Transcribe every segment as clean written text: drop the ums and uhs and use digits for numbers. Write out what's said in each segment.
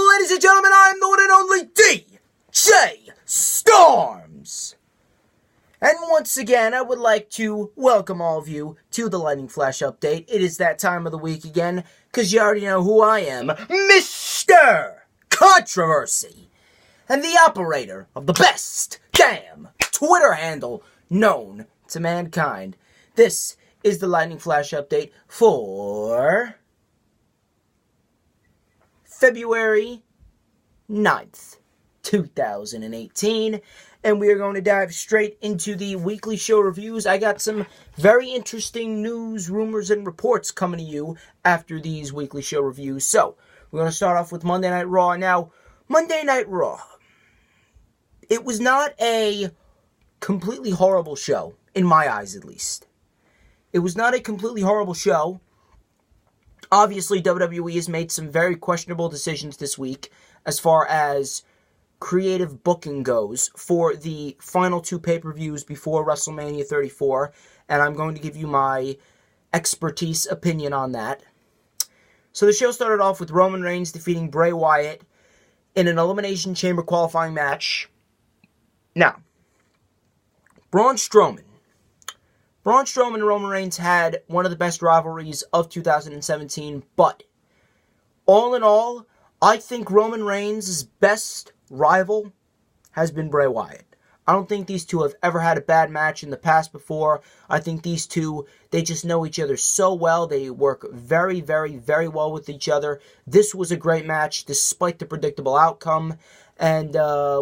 Ladies and gentlemen, I am the one and only DJ Storms. And once again, I would like to welcome all of you to the Lightning Flash Update. It is that time of the week again, because you already know who I am, Mr. Controversy, and the operator of the best damn Twitter handle known to mankind. This is the Lightning Flash Update for February 9th, 2018, and we are going to dive straight into the weekly show reviews. I got some very interesting news, rumors, and reports coming to you after these weekly show reviews. So, we're going to start off with Monday Night Raw. Now, Monday Night Raw, it was not a completely horrible show, in my eyes at least. It was not a completely horrible show. Obviously, WWE has made some very questionable decisions this week as far as creative booking goes for the final two pay-per-views before WrestleMania 34, and I'm going to give you my expertise opinion on that. So the show started off with Roman Reigns defeating Bray Wyatt in an Elimination Chamber qualifying match. Now, Braun Strowman and Roman Reigns had one of the best rivalries of 2017, but all in all, I think Roman Reigns' best rival has been Bray Wyatt. I don't think these two have ever had a bad match in the past before. I think these two, they just know each other so well. They work very, very, very well with each other. This was a great match despite the predictable outcome. And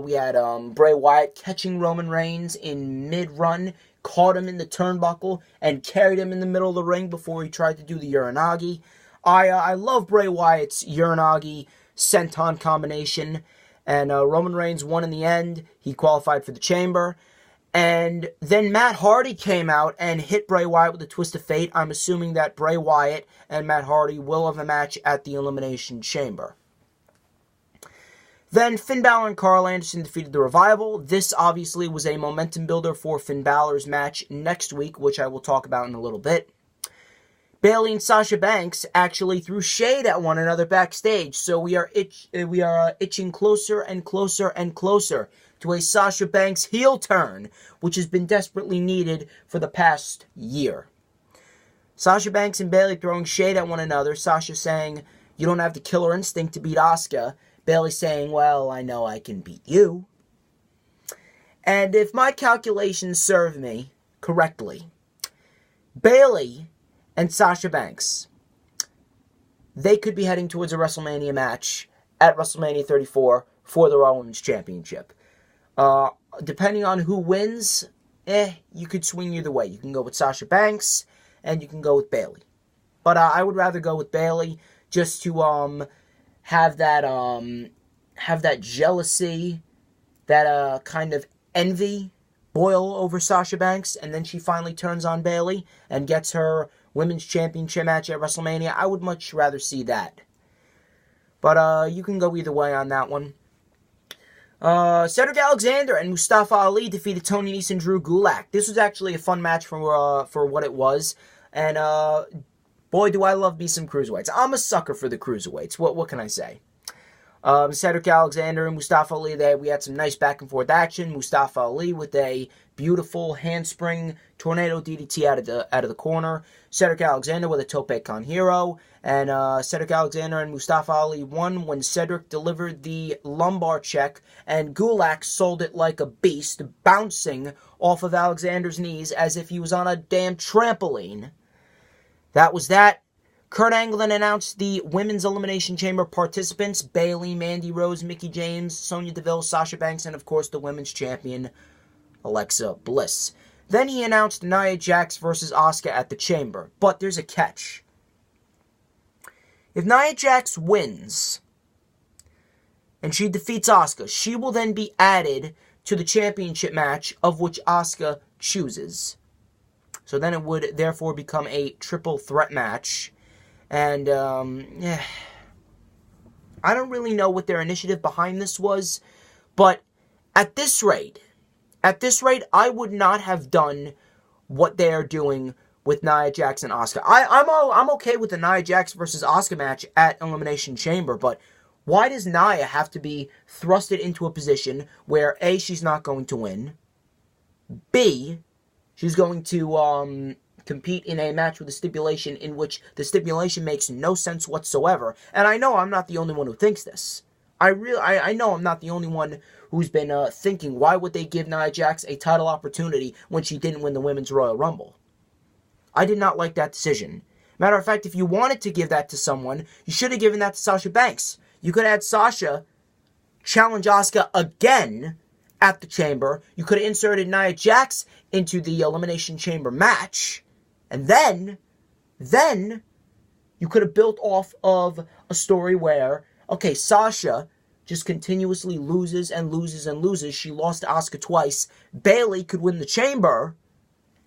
we had Bray Wyatt catching Roman Reigns in mid-run, caught him in the turnbuckle, and carried him in the middle of the ring before he tried to do the Uranagi. I love Bray Wyatt's Uranagi senton combination, and Roman Reigns won in the end. He qualified for the Chamber. And then Matt Hardy came out and hit Bray Wyatt with a twist of fate. I'm assuming that Bray Wyatt and Matt Hardy will have a match at the Elimination Chamber. Then Finn Balor and Carl Anderson defeated the Revival. This obviously was a momentum builder for Finn Balor's match next week, which I will talk about in a little bit. Bayley and Sasha Banks actually threw shade at one another backstage, so we are itching closer and closer and closer to a Sasha Banks heel turn, which has been desperately needed for the past year. Sasha Banks and Bayley throwing shade at one another, Sasha saying, "You don't have the killer instinct to beat Asuka." Bayley saying, "Well, I know I can beat you." And if my calculations serve me correctly, Bayley and Sasha Banks, they could be heading towards a WrestleMania match at WrestleMania 34 for the Raw Women's Championship. Depending on who wins, you could swing either way. You can go with Sasha Banks, and you can go with Bayley. But I would rather go with Bayley just to have that jealousy, that kind of envy boil over Sasha Banks, and then she finally turns on Bayley and gets her Women's Championship match at WrestleMania. I would much rather see that. But you can go either way on that one. Cedric Alexander and Mustafa Ali defeated Tony Nese and Drew Gulak. This was actually a fun match for what it was, and boy, do I love me some cruiserweights. I'm a sucker for the cruiserweights. What can I say? Cedric Alexander and Mustafa Ali, we had some nice back and forth action. Mustafa Ali with a beautiful handspring tornado DDT out of the corner. Cedric Alexander with a tope con hero. And Cedric Alexander and Mustafa Ali won when Cedric delivered the lumbar check, and Gulak sold it like a beast, bouncing off of Alexander's knees as if he was on a damn trampoline. That was that. Kurt Angle then announced the Women's Elimination Chamber participants: Bayley, Mandy Rose, Mickie James, Sonya Deville, Sasha Banks, and of course the Women's Champion, Alexa Bliss. Then he announced Nia Jax versus Asuka at the Chamber. But there's a catch. If Nia Jax wins and she defeats Asuka, she will then be added to the championship match of which Asuka chooses. So then it would therefore become a triple threat match. And, I don't really know what their initiative behind this was, but at this rate, I would not have done what they are doing with Nia Jax and Asuka. I'm okay with the Nia Jax versus Asuka match at Elimination Chamber, but Why does Nia have to be thrusted into a position where A, she's not going to win, B, she's going to compete in a match with a stipulation in which the stipulation makes no sense whatsoever. And I know I'm not the only one who thinks this. I know I'm not the only one who's been thinking, why would they give Nia Jax a title opportunity when she didn't win the Women's Royal Rumble? I did not like that decision. Matter of fact, if you wanted to give that to someone, you should have given that to Sasha Banks. You could have had Sasha challenge Asuka again at the Chamber. You could have inserted Nia Jax into the Elimination Chamber match. And then you could have built off of a story where, okay, Sasha just continuously loses and loses and loses. She lost to Asuka twice. Bayley could win the Chamber,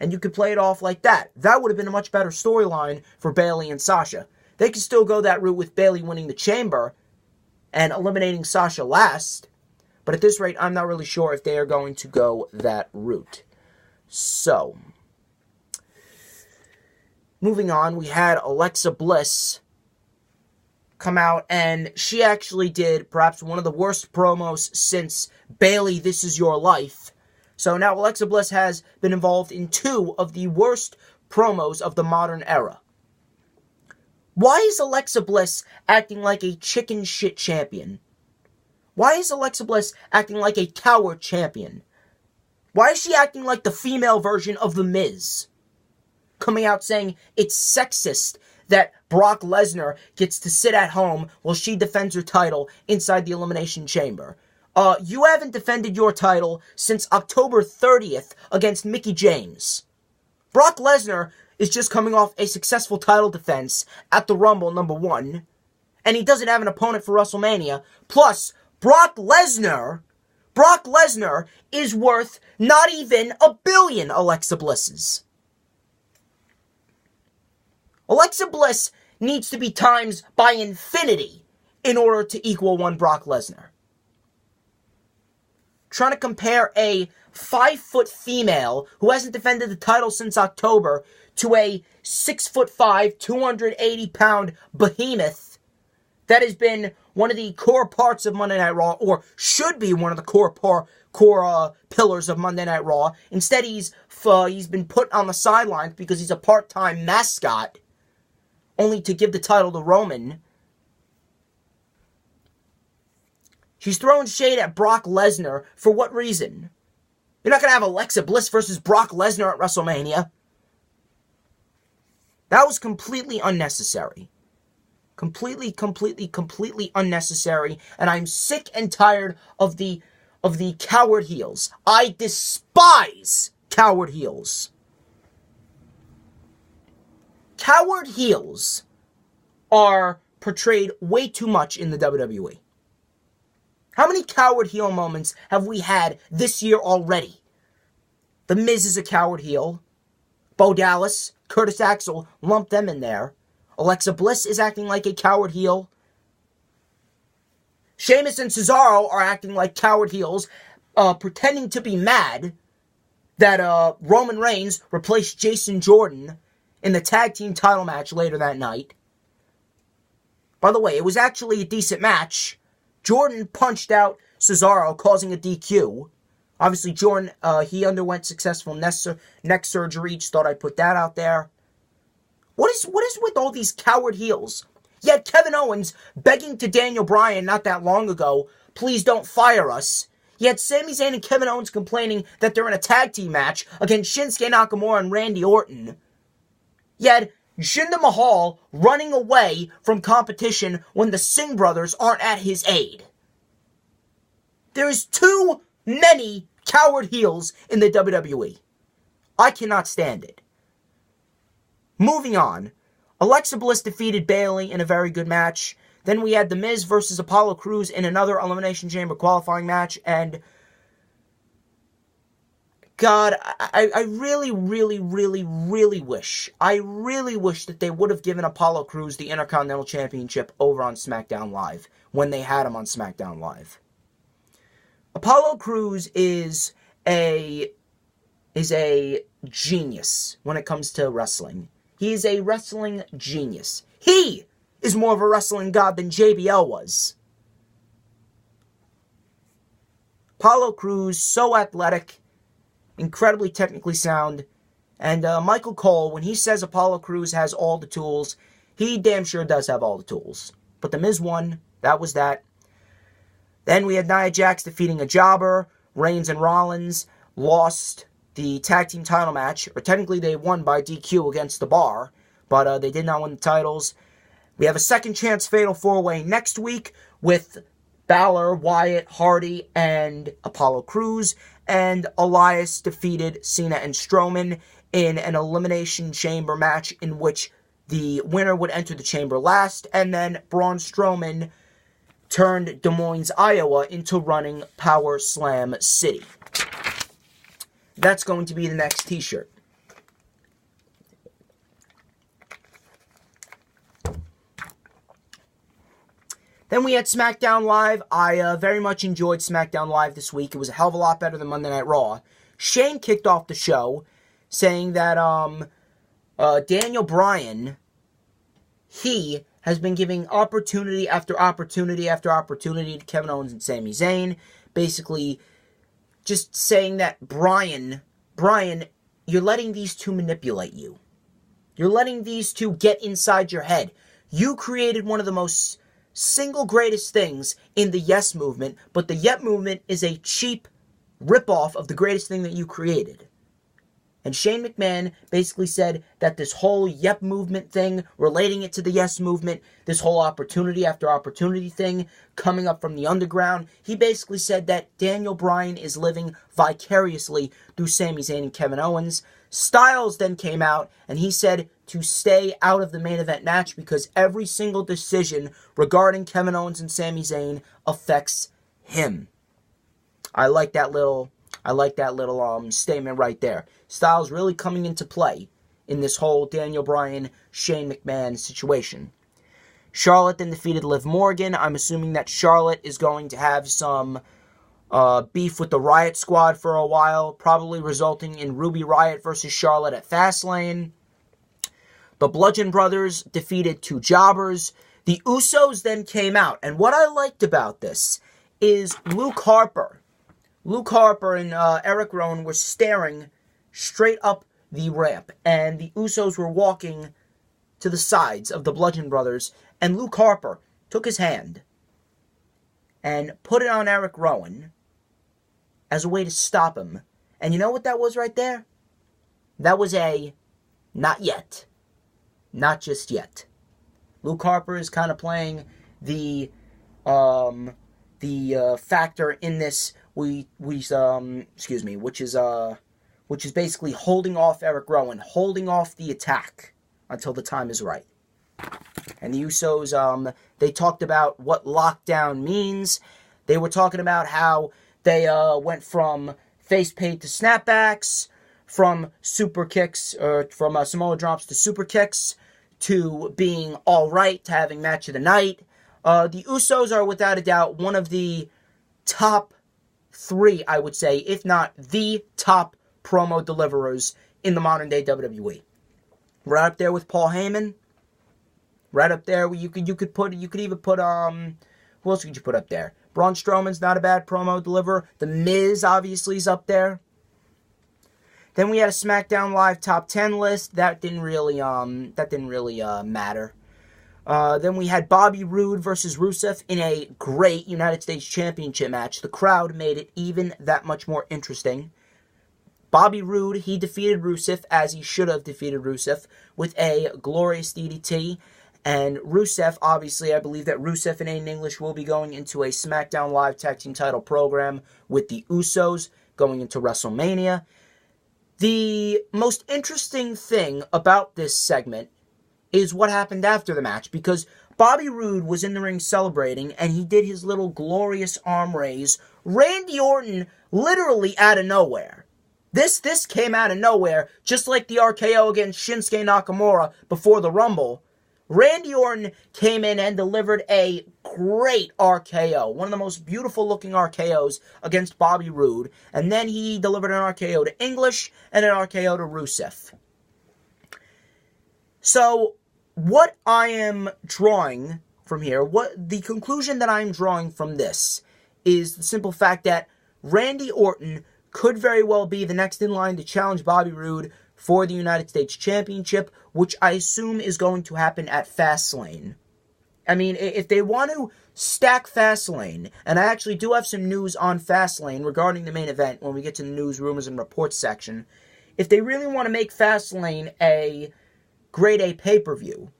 and you could play it off like that. That would have been a much better storyline for Bayley and Sasha. They could still go that route with Bayley winning the Chamber and eliminating Sasha last. But at this rate, I'm not really sure if they are going to go that route. So, moving on, we had Alexa Bliss come out, and she actually did perhaps one of the worst promos since Bayley, This Is Your Life. So now Alexa Bliss has been involved in 2 of the worst promos of the modern era. Why is Alexa Bliss acting like a chicken shit champion? Why is Alexa Bliss acting like a coward champion? Why is she acting like the female version of The Miz? Coming out saying it's sexist that Brock Lesnar gets to sit at home while she defends her title inside the Elimination Chamber. You haven't defended your title since October 30th against Mickie James. Brock Lesnar is just coming off a successful title defense at the Rumble #1, and he doesn't have an opponent for WrestleMania. Plus, Brock Lesnar is worth not even $1 billion Alexa Bliss's. Alexa Bliss needs to be times by infinity in order to equal one Brock Lesnar. Trying to compare a 5-foot female who hasn't defended the title since October to a 6'5", 280-pound behemoth that has been one of the core parts of Monday Night Raw, or should be one of the core pillars of Monday Night Raw. Instead, he's been put on the sidelines because he's a part-time mascot, only to give the title to Roman. She's throwing shade at Brock Lesnar. For what reason? You're not going to have Alexa Bliss versus Brock Lesnar at WrestleMania. That was completely unnecessary. Completely unnecessary. And I'm sick and tired of the coward heels. I despise coward heels. Coward heels are portrayed way too much in the WWE. How many coward heel moments have we had this year already? The Miz is a coward heel. Bo Dallas, Curtis Axel, lump them in there. Alexa Bliss is acting like a coward heel. Sheamus and Cesaro are acting like coward heels, pretending to be mad that Roman Reigns replaced Jason Jordan in the tag team title match later that night. By the way, it was actually a decent match. Jordan punched out Cesaro, causing a DQ. Obviously, Jordan, he underwent successful neck surgery. Just thought I'd put that out there. What is with all these coward heels? You had Kevin Owens begging to Daniel Bryan not that long ago, please don't fire us. You had Sami Zayn and Kevin Owens complaining that they're in a tag team match against Shinsuke Nakamura and Randy Orton. You had Jinder Mahal running away from competition when the Singh brothers aren't at his aid. There's too many coward heels in the WWE. I cannot stand it. Moving on, Alexa Bliss defeated Bayley in a very good match. Then we had The Miz versus Apollo Crews in another Elimination Chamber qualifying match, and God, I really wish that they would have given Apollo Crews the Intercontinental Championship over on SmackDown Live when they had him on SmackDown Live. Apollo Crews is a genius when it comes to wrestling. He is a wrestling genius. He is more of a wrestling god than JBL was. Apollo Crews, so athletic, incredibly technically sound. And Michael Cole, when he says Apollo Crews has all the tools, he damn sure does have all the tools. But The Miz won. That was that. Then we had Nia Jax defeating a jobber. Reigns and Rollins lost the tag team title match. Or technically they won by DQ against The Bar. But they did not win the titles. We have a second chance fatal 4-way next week with Balor, Wyatt, Hardy, and Apollo Crews. And Elias defeated Cena and Strowman in an Elimination Chamber match in which the winner would enter the chamber last. And then Braun Strowman turned Des Moines, Iowa into running Power Slam City. That's going to be the next t-shirt. Then we had SmackDown Live. I very much enjoyed SmackDown Live this week. It was a hell of a lot better than Monday Night Raw. Shane kicked off the show saying that Daniel Bryan, he has been giving opportunity after opportunity after opportunity to Kevin Owens and Sami Zayn. Basically, just saying that Bryan, you're letting these two manipulate you. You're letting these two get inside your head. You created one of the most single greatest things in the Yes movement, but the Yep movement is a cheap ripoff of the greatest thing that you created. And Shane McMahon basically said that this whole Yep movement thing, relating it to the Yes movement, this whole opportunity after opportunity thing coming up from the underground, he basically said that Daniel Bryan is living vicariously through Sami Zayn and Kevin Owens. Styles then came out and he said to stay out of the main event match because every single decision regarding Kevin Owens and Sami Zayn affects him. I like that little statement right there. Styles really coming into play in this whole Daniel Bryan, Shane McMahon situation. Charlotte then defeated Liv Morgan. I'm assuming that Charlotte is going to have some beef with the Riot Squad for a while, probably resulting in Ruby Riott versus Charlotte at Fastlane. The Bludgeon Brothers defeated two jobbers. The Usos then came out, and what I liked about this is Luke Harper and Eric Rowan were staring straight up the ramp, and the Usos were walking to the sides of the Bludgeon Brothers, and Luke Harper took his hand and put it on Eric Rowan as a way to stop him. And you know what that was right there? That was a not yet. Not just yet. Luke Harper is kind of playing the factor in this which is basically holding off Eric Rowan, holding off the attack until the time is right. And the Usos, they talked about what lockdown means. They were talking about how they went from face paint to snapbacks, from super kicks, or from Samoa drops to super kicks, to being all right, to having match of the night. The Usos are without a doubt one of the top 3, I would say, if not the top promo deliverers in the modern day WWE. Right up there with Paul Heyman. Right up there, you could even put who else could you put up there? Braun Strowman's not a bad promo deliverer. The Miz obviously is up there. Then we had a SmackDown Live top 10 list. That didn't really matter. Then we had Bobby Roode versus Rusev in a great United States Championship match. The crowd made it even that much more interesting. Bobby Roode, he defeated Rusev as he should have defeated Rusev with a glorious DDT. And Rusev, obviously, I believe that Rusev and Aiden English will be going into a SmackDown Live Tag Team title program with the Usos going into WrestleMania. The most interesting thing about this segment is what happened after the match, because Bobby Roode was in the ring celebrating, and he did his little glorious arm raise. Randy Orton, literally out of nowhere. This came out of nowhere, just like the RKO against Shinsuke Nakamura before the Rumble. Randy Orton came in and delivered a great RKO, one of the most beautiful looking RKOs against Bobby Roode, and then he delivered an RKO to English and an RKO to Rusev. So, what I am drawing from here, the conclusion that I am drawing from this is the simple fact that Randy Orton could very well be the next in line to challenge Bobby Roode for the United States Championship, which I assume is going to happen at Fastlane. I mean, if they want to stack Fastlane, and I actually do have some news on Fastlane regarding the main event when we get to the news, rumors, and reports section. If they really want to make Fastlane a grade A pay-per-view,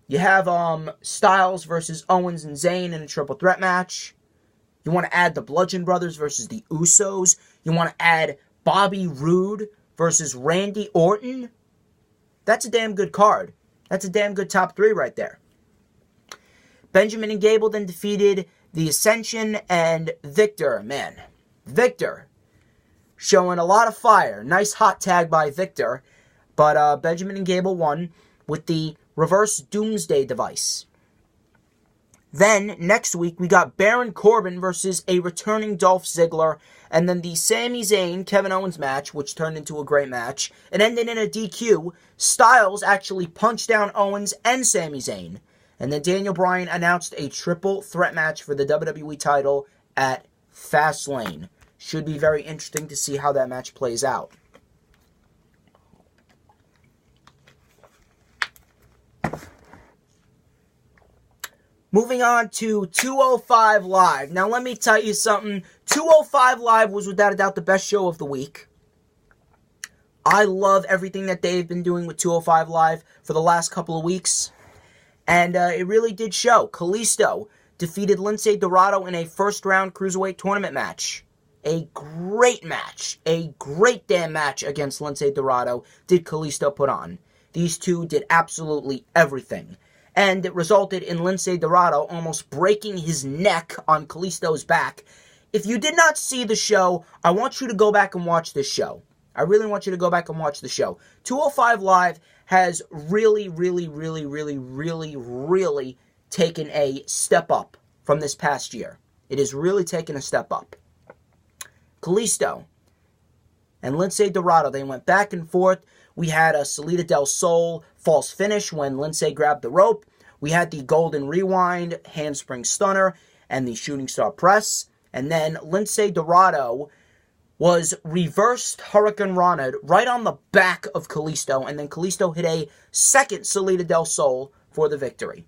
you have Styles versus Owens and Zayn in a triple threat match. You want to add the Bludgeon Brothers versus the Usos. You want to add Bobby Roode versus Randy Orton. That's a damn good card. That's a damn good top 3 right there. Benjamin and Gable then defeated the Ascension and Victor. Man, Victor showing a lot of fire. Nice hot tag by Victor. But Benjamin and Gable won with the reverse Doomsday device. Then, next week, we got Baron Corbin versus a returning Dolph Ziggler, and then the Sami Zayn Kevin Owens match, which turned into a great match. It ended in a DQ. Styles actually punched down Owens and Sami Zayn. And then Daniel Bryan announced a triple threat match for the WWE title at Fastlane. Should be very interesting to see how that match plays out. Moving on to 205 Live. Now, let me tell you something. 205 Live was without a doubt the best show of the week. I love everything that they've been doing with 205 Live for the last couple of weeks. And it really did show. Kalisto defeated Lince Dorado in a first-round Cruiserweight tournament match. A great match. A great damn match against Lince Dorado did Kalisto put on. These two did absolutely everything. And it resulted in Lince Dorado almost breaking his neck on Kalisto's back. If you did not see the show, I want you to go back and watch this show. I really want you to go back and watch the show. 205 Live has really taken a step up from this past year. It has really taken a step up. Kalisto and Lince Dorado, they went back and forth. We had a Salida del Sol false finish when Lince grabbed the rope. We had the Golden Rewind, handspring stunner, and the Shooting Star Press. And then Lince Dorado was reversed Hurricane Rana right on the back of Kalisto. And then Kalisto hit a second Salida del Sol for the victory.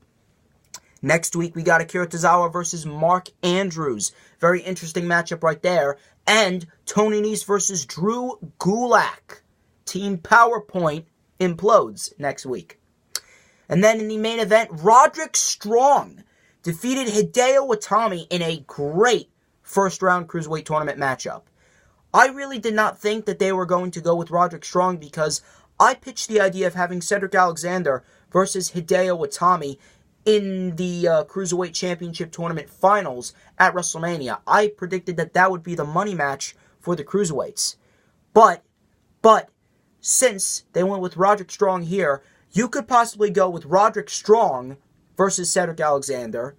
Next week, we got Akira Tozawa versus Mark Andrews. Very interesting matchup right there. And Tony Nese versus Drew Gulak. Team PowerPoint implodes next week. And then in the main event, Roderick Strong defeated Hideo Itami in a great first-round Cruiserweight tournament matchup. I really did not think that they were going to go with Roderick Strong because I pitched the idea of having Cedric Alexander versus Hideo Itami in the Cruiserweight Championship Tournament Finals at WrestleMania. I predicted that that would be the money match for the Cruiserweights. But since they went with Roderick Strong here, you could possibly go with Roderick Strong versus Cedric Alexander,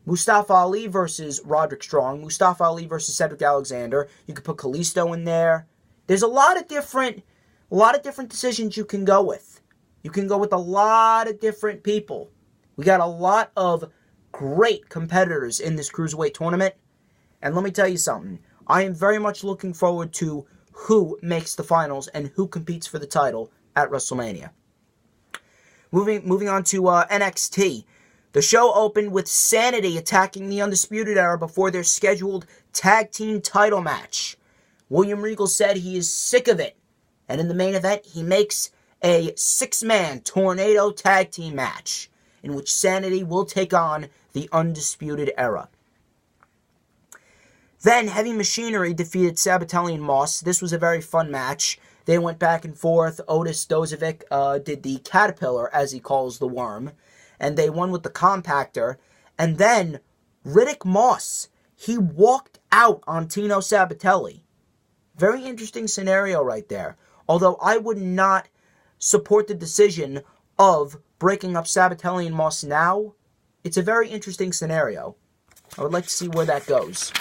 Mustafa Ali versus Roderick Strong, Mustafa Ali versus Cedric Alexander. You could put Kalisto in there. There's a lot of different decisions you can go with. You can go with a lot of different people. We got a lot of great competitors in this Cruiserweight tournament. And let me tell you something. I am very much looking forward to who makes the finals and who competes for the title at WrestleMania. Moving on to NXT. The show opened with Sanity attacking the Undisputed Era before their scheduled tag team title match. William Regal said he is sick of it. And in the main event, he makes a 6-man tornado tag team match in which Sanity will take on the Undisputed Era. Then Heavy Machinery defeated Sabatelli and Moss. This was a very fun match. They went back and forth. Otis Dozovic did the Caterpillar, as he calls the worm. And they won with the Compactor. And then Riddick Moss, he walked out on Tino Sabatelli. Very interesting scenario right there. Although I would not support the decision of breaking up Sabatelli and Moss now, it's a very interesting scenario. I would like to see where that goes.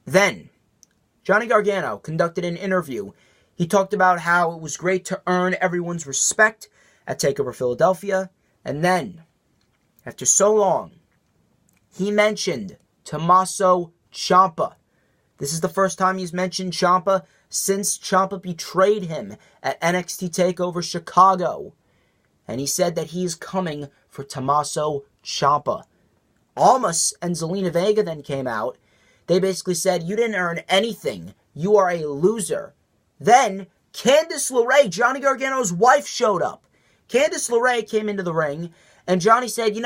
Then, Johnny Gargano conducted an interview. He talked about how it was great to earn everyone's respect at TakeOver Philadelphia. And then, after so long, he mentioned Tommaso Ciampa. This is the first time he's mentioned Ciampa since Ciampa betrayed him at NXT TakeOver Chicago. And he said that he is coming for Tommaso Ciampa. Almas and Zelina Vega then came out. They basically said, you didn't earn anything. You are a loser. Then, Candice LeRae, Johnny Gargano's wife, showed up. Candice LeRae came into the ring, and Johnny said,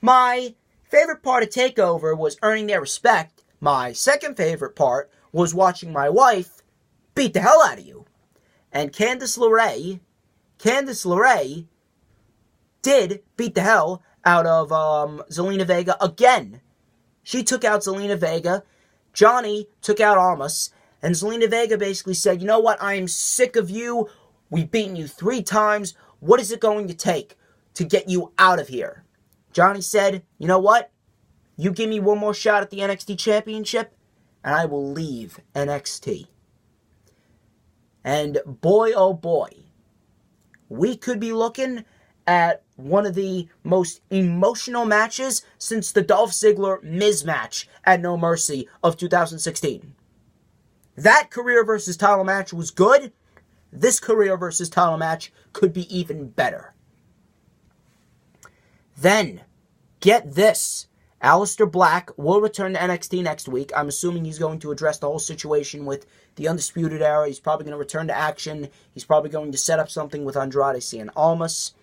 my favorite part of TakeOver was earning their respect. My second favorite part was watching my wife beat the hell out of you. And Candice LeRae did beat the hell out of Zelina Vega again. She took out Zelina Vega. Johnny took out Almas. And Zelina Vega basically said, you know what? I am sick of you. We've beaten you 3 times. What is it going to take to get you out of here? Johnny said, you know what? You give me one more shot at the NXT Championship, and I will leave NXT. And boy, oh boy, we could be looking at one of the most emotional matches since the Dolph Ziggler-Miz match at No Mercy of 2016. That career versus title match was good. This career versus title match could be even better. Then, get this. Aleister Black will return to NXT next week. I'm assuming he's going to address the whole situation with the Undisputed Era. He's probably going to return to action. He's probably going to set up something with Andrade Cien Almas.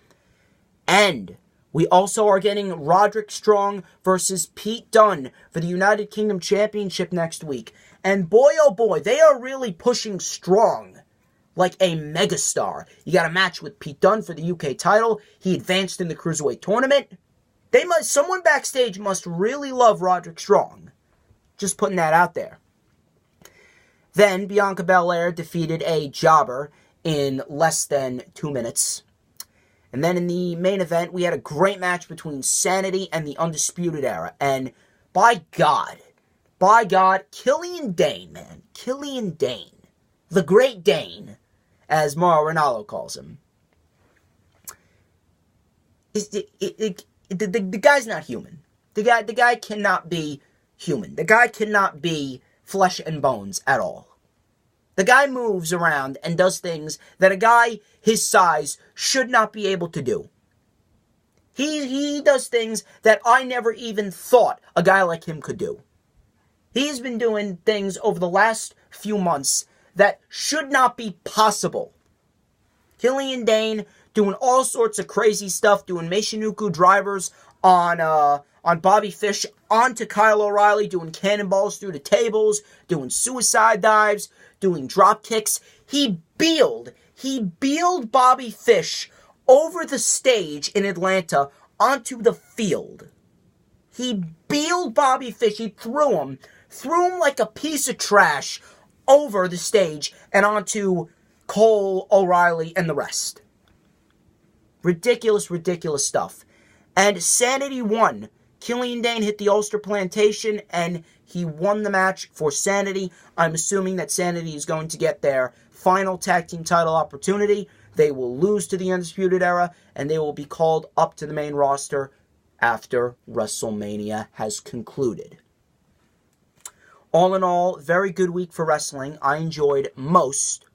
And we also are getting Roderick Strong versus Pete Dunne for the United Kingdom Championship next week. And boy, oh boy, they are really pushing Strong like a megastar. You got a match with Pete Dunne for the UK title. He advanced in the Cruiserweight tournament. Someone backstage must really love Roderick Strong. Just putting that out there. Then Bianca Belair defeated a jobber in less than 2 minutes. And then in the main event, we had a great match between Sanity and the Undisputed Era. And by God, Killian Dane, man. Killian Dane. The Great Dane, as Mauro Ranallo calls him. The guy's not human. The guy cannot be human. The guy cannot be flesh and bones at all. The guy moves around and does things that a guy his size should not be able to do. He does things that I never even thought a guy like him could do. He's been doing things over the last few months that should not be possible. Killian Dane doing all sorts of crazy stuff, doing Meishinuku drivers on Bobby Fish onto Kyle O'Reilly, doing cannonballs through the tables, doing suicide dives, doing drop kicks. He beeled Bobby Fish over the stage in Atlanta onto the field. He beeled Bobby Fish. He threw him like a piece of trash over the stage and onto Cole, O'Reilly, and the rest. Ridiculous, ridiculous stuff. And Sanity won. Killian Dane hit the Ulster Plantation, and he won the match for Sanity. I'm assuming that Sanity is going to get their final tag team title opportunity. They will lose to the Undisputed Era, and they will be called up to the main roster after WrestleMania has concluded. All in all, very good week for wrestling. I enjoyed most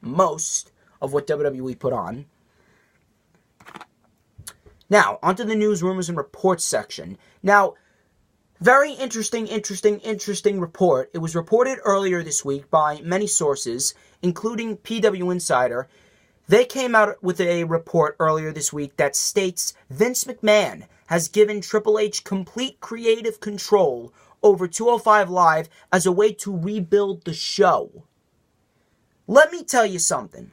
of what WWE put on. Now, onto the news, rumors, and reports section. Now, very interesting report. It was reported earlier this week by many sources, including PW Insider. They came out with a report earlier this week that states Vince McMahon has given Triple H complete creative control over 205 Live as a way to rebuild the show. Let me tell you something.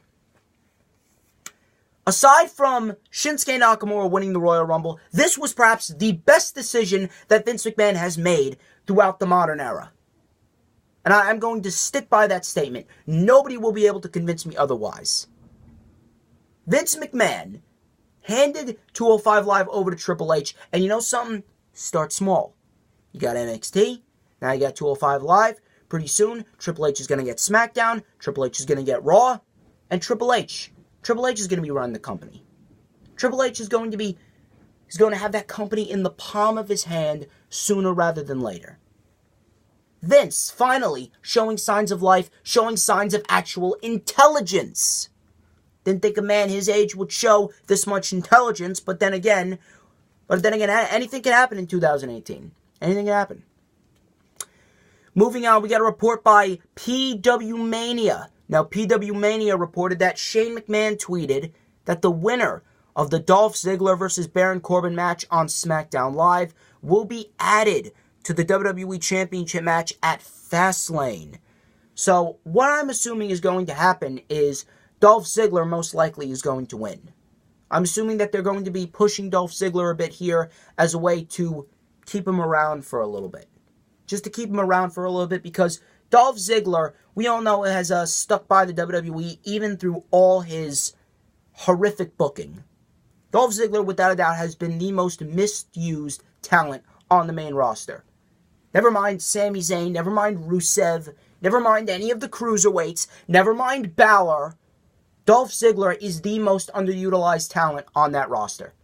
Aside from Shinsuke Nakamura winning the Royal Rumble, this was perhaps the best decision that Vince McMahon has made throughout the modern era. And I'm going to stick by that statement. Nobody will be able to convince me otherwise. Vince McMahon handed 205 Live over to Triple H, and you know something? Start small. You got NXT, now you got 205 Live. Pretty soon, Triple H is going to get SmackDown, Triple H is going to get Raw, and Triple H is going to be running the company. Triple H is going to have that company in the palm of his hand sooner rather than later. Vince, finally, showing signs of life, showing signs of actual intelligence. Didn't think a man his age would show this much intelligence, but then again, anything can happen in 2018. Anything can happen. Moving on, we got a report by PW Mania. Now, PW Mania reported that Shane McMahon tweeted that the winner of the Dolph Ziggler versus Baron Corbin match on SmackDown Live will be added to the WWE Championship match at Fastlane. So, what I'm assuming is going to happen is Dolph Ziggler most likely is going to win. I'm assuming that they're going to be pushing Dolph Ziggler a bit here as a way to keep him around for a little bit. Just to keep him around for a little bit, because Dolph Ziggler, we all know, has stuck by the WWE even through all his horrific booking. Dolph Ziggler, without a doubt, has been the most misused talent on the main roster. Never mind Sami Zayn, never mind Rusev, never mind any of the cruiserweights, never mind Balor. Dolph Ziggler is the most underutilized talent on that roster.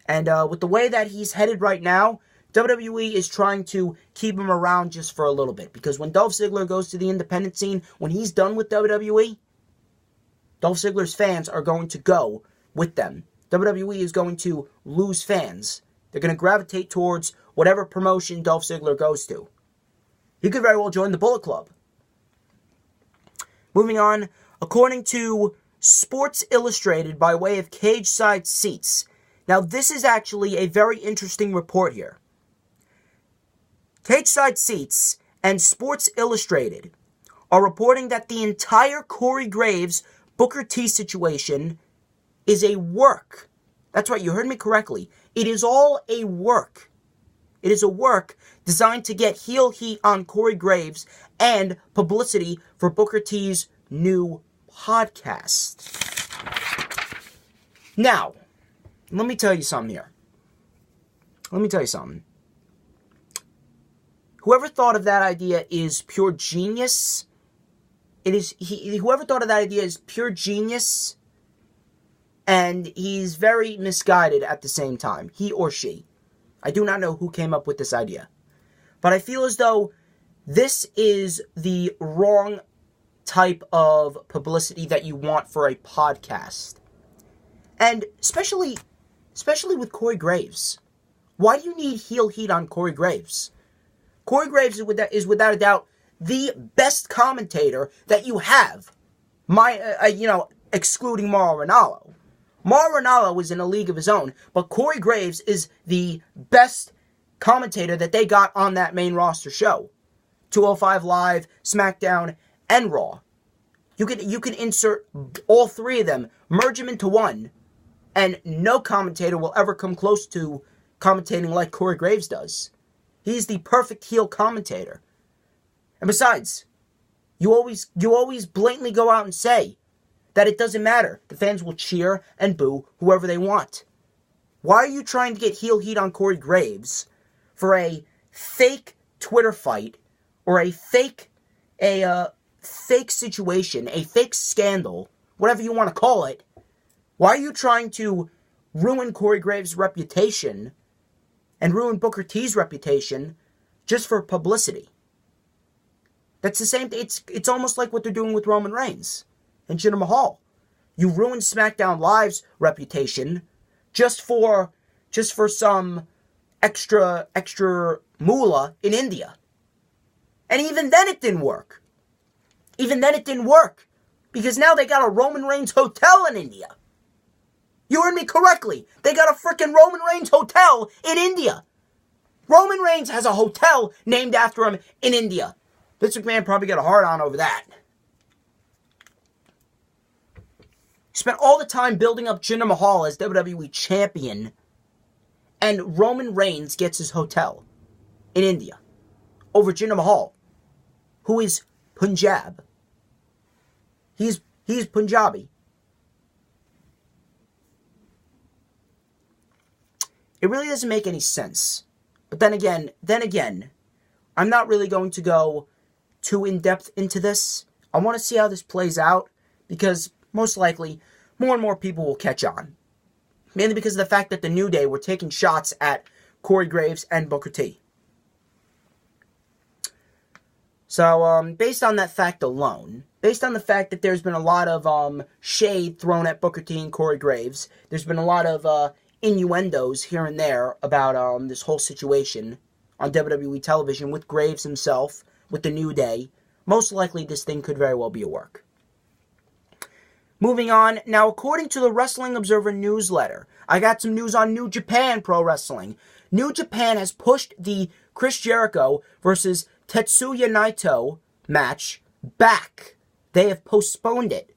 And with the way that he's headed right now, WWE is trying to keep him around just for a little bit. Because when Dolph Ziggler goes to the independent scene, when he's done with WWE, Dolph Ziggler's fans are going to go with them. WWE is going to lose fans. They're going to gravitate towards whatever promotion Dolph Ziggler goes to. He could very well join the Bullet Club. Moving on, according to Sports Illustrated by way of Cage Side Seats. Now, this is actually a very interesting report here. Cage Side Seats and Sports Illustrated are reporting that the entire Corey Graves Booker T situation is a work. That's right, you heard me correctly. It is all a work. It is a work designed to get heel heat on Corey Graves and publicity for Booker T's new podcast. Now, let me tell you something here. Let me tell you something. Whoever thought of that idea is pure genius. Whoever thought of that idea is pure genius, and he's very misguided at the same time. He or she. I do not know who came up with this idea. But I feel as though this is the wrong type of publicity that you want for a podcast. And especially with Corey Graves. Why do you need heel heat on Corey Graves? Corey Graves is without a doubt the best commentator that you have. Excluding Mauro Ranallo. Mauro Ranallo is in a league of his own, but Corey Graves is the best commentator that they got on that main roster show. 205 Live, SmackDown, and Raw. You can insert all three of them, merge them into one, and no commentator will ever come close to commentating like Corey Graves does. He's the perfect heel commentator. And besides, you always blatantly go out and say that it doesn't matter. The fans will cheer and boo whoever they want. Why are you trying to get heel heat on Corey Graves for a fake Twitter fight or a fake situation, a fake scandal, whatever you want to call it? Why are you trying to ruin Corey Graves' reputation and ruin Booker T's reputation just for publicity? That's the same thing. It's almost like what they're doing with Roman Reigns and Jinder Mahal. You ruin SmackDown Live's reputation just for some extra moolah in India. And even then it didn't work. Because now they got a Roman Reigns hotel in India. You heard me correctly. They got a frickin' Roman Reigns hotel in India. Roman Reigns has a hotel named after him in India. Vince McMahon probably got a hard-on over that. He spent all the time building up Jinder Mahal as WWE champion, and Roman Reigns gets his hotel in India over Jinder Mahal, who is Punjab. He's Punjabi. It really doesn't make any sense. But then again, I'm not really going to go too in-depth into this. I want to see how this plays out, because most likely more and more people will catch on. Mainly because of the fact that the New Day were taking shots at Corey Graves and Booker T. So, based on that fact alone, based on the fact that there's been a lot of shade thrown at Booker T and Corey Graves, there's been a lot of innuendos here and there about this whole situation on WWE television with Graves himself, with the New Day, most likely this thing could very well be a work. Moving on, now according to the Wrestling Observer newsletter, I got some news on New Japan Pro Wrestling. New Japan has pushed the Chris Jericho versus Tetsuya Naito match back. They have postponed it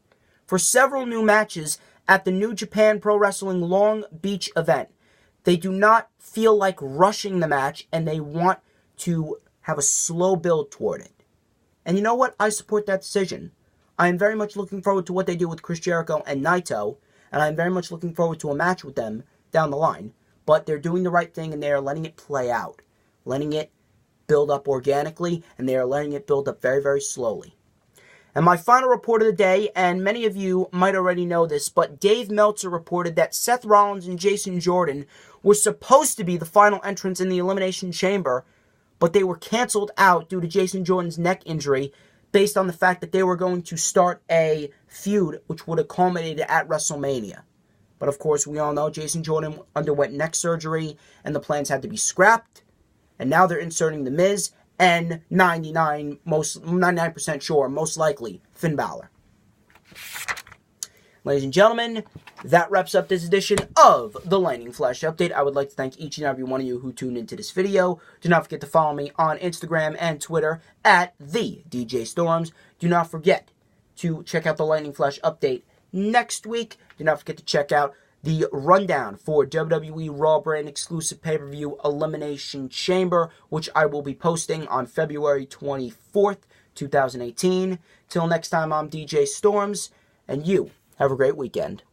for several new matches at the New Japan Pro Wrestling Long Beach event. They do not feel like rushing the match, and they want to have a slow build toward it. And you know what? I support that decision. I am very much looking forward to what they do with Chris Jericho and Naito, and I'm very much looking forward to a match with them down the line. But they're doing the right thing, and they are letting it play out, letting it build up organically, and they are letting it build up very, very slowly. And my final report of the day, and many of you might already know this, but Dave Meltzer reported that Seth Rollins and Jason Jordan were supposed to be the final entrants in the Elimination Chamber, but they were canceled out due to Jason Jordan's neck injury, based on the fact that they were going to start a feud which would have culminated at WrestleMania. But of course, we all know Jason Jordan underwent neck surgery, and the plans had to be scrapped. And now they're inserting The Miz, and 99% sure, most likely, Finn Balor. Ladies and gentlemen, that wraps up this edition of the Lightning Flash Update. I would like to thank each and every one of you who tuned into this video. Do not forget to follow me on Instagram and Twitter at the DJ Storms. Do not forget to check out the Lightning Flash Update next week. Do not forget to check out the rundown for WWE Raw brand exclusive pay-per-view Elimination Chamber, which I will be posting on February 24th, 2018. Till next time, I'm DJ Storms, and you have a great weekend.